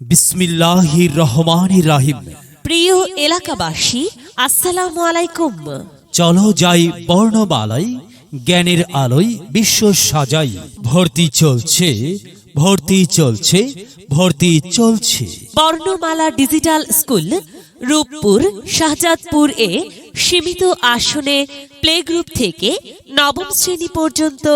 বিসমিল্লাহির রহমানির রহিম। প্রিয় এলাকাবাসী, আসসালামু আলাইকুম। চলো যাই বর্ণমালাই, জ্ঞানের আলোয় বিশ্ব সাজাই। ভর্তি চলছে, ভর্তি চলছে, ভর্তি চলছে। বর্ণমালা ডিজিটাল স্কুল, রূপপুর, শাহজাদপুর এ সীমিত আসনে প্লে গ্রুপ থেকে নবম শ্রেণী পর্যন্ত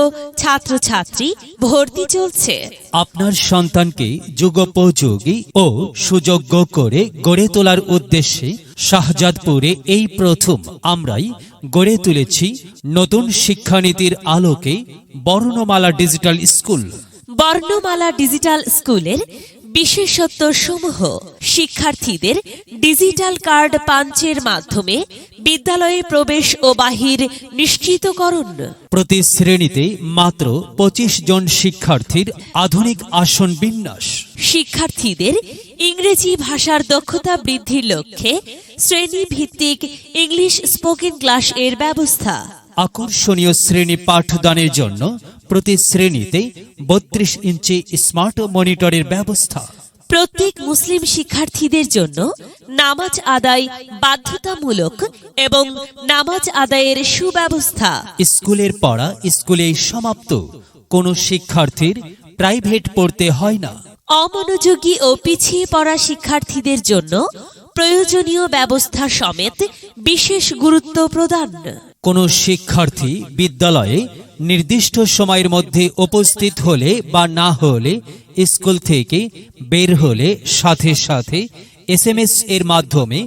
ছাত্রছাত্রী ভর্তি চলছে। আপনার সন্তানকে যুগোপযোগী ও সুযোগ্য করে গড়ে তোলার উদ্দেশ্যে শাহজাদপুরে এই প্রথম আমরাই গড়ে তুলেছি নতুন শিক্ষানীতির আলোকে বর্ণমালা ডিজিটাল স্কুল। বর্ণমালা ডিজিটাল স্কুলের বিশেষত্ব সমূহ: শিক্ষার্থীদের ডিজিটাল কার্ড পাঞ্চের মাধ্যমে বিদ্যালয়ে প্রবেশ ও বাহির নিশ্চিতকরণ। প্রতি শ্রেণীতে মাত্র 25 জন শিক্ষার্থীর আধুনিক আসন বিন্যাস। শিক্ষার্থীদের ইংরেজি ভাষার দক্ষতা বৃদ্ধির লক্ষ্যে শ্রেণী ভিত্তিক ইংলিশ স্পোকেন ক্লাস এর ব্যবস্থা। আকর্ষণীয় শ্রেণী পাঠদানের জন্য প্রতি শ্রেণীতে 32 ইঞ্চি স্মার্ট মনিটরের ব্যবস্থা। প্রত্যেক মুসলিম শিক্ষার্থীদের জন্য নামাজ আদায় বাধ্যতামূলক এবং নামাজ আদায়ের সুব্যবস্থা। স্কুলের পড়া স্কুলেই সমাপ্ত, কোনো শিক্ষার্থীর প্রাইভেট পড়তে হয় না। অমনোযোগী ও পিছিয়ে পড়া শিক্ষার্থীদের জন্য প্রয়োজনীয় ব্যবস্থা সমেত বিশেষ গুরুত্ব প্রদান। কোনো শিক্ষার্থী বিদ্যালয়ে নির্দিষ্ট সময়ের মধ্যে উপস্থিত হলে বা না হলে স্কুল থেকে বের হলে সাথে সাথে SMS এর মাধ্যমে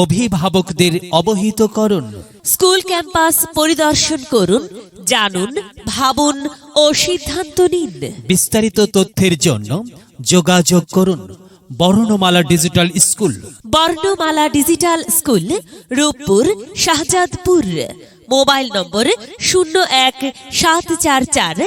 অভিভাবকদের অবহিত করুন। স্কুল ক্যাম্পাস পরিদর্শন করুন, জানুন, ভাবুন ও সিদ্ধান্ত নিন। বিস্তারিত তথ্যের জন্য যোগাযোগ করুন Barnamala digital school. Barnamala digital school, Rooppur, Shahjadpur. Mobile number 01744161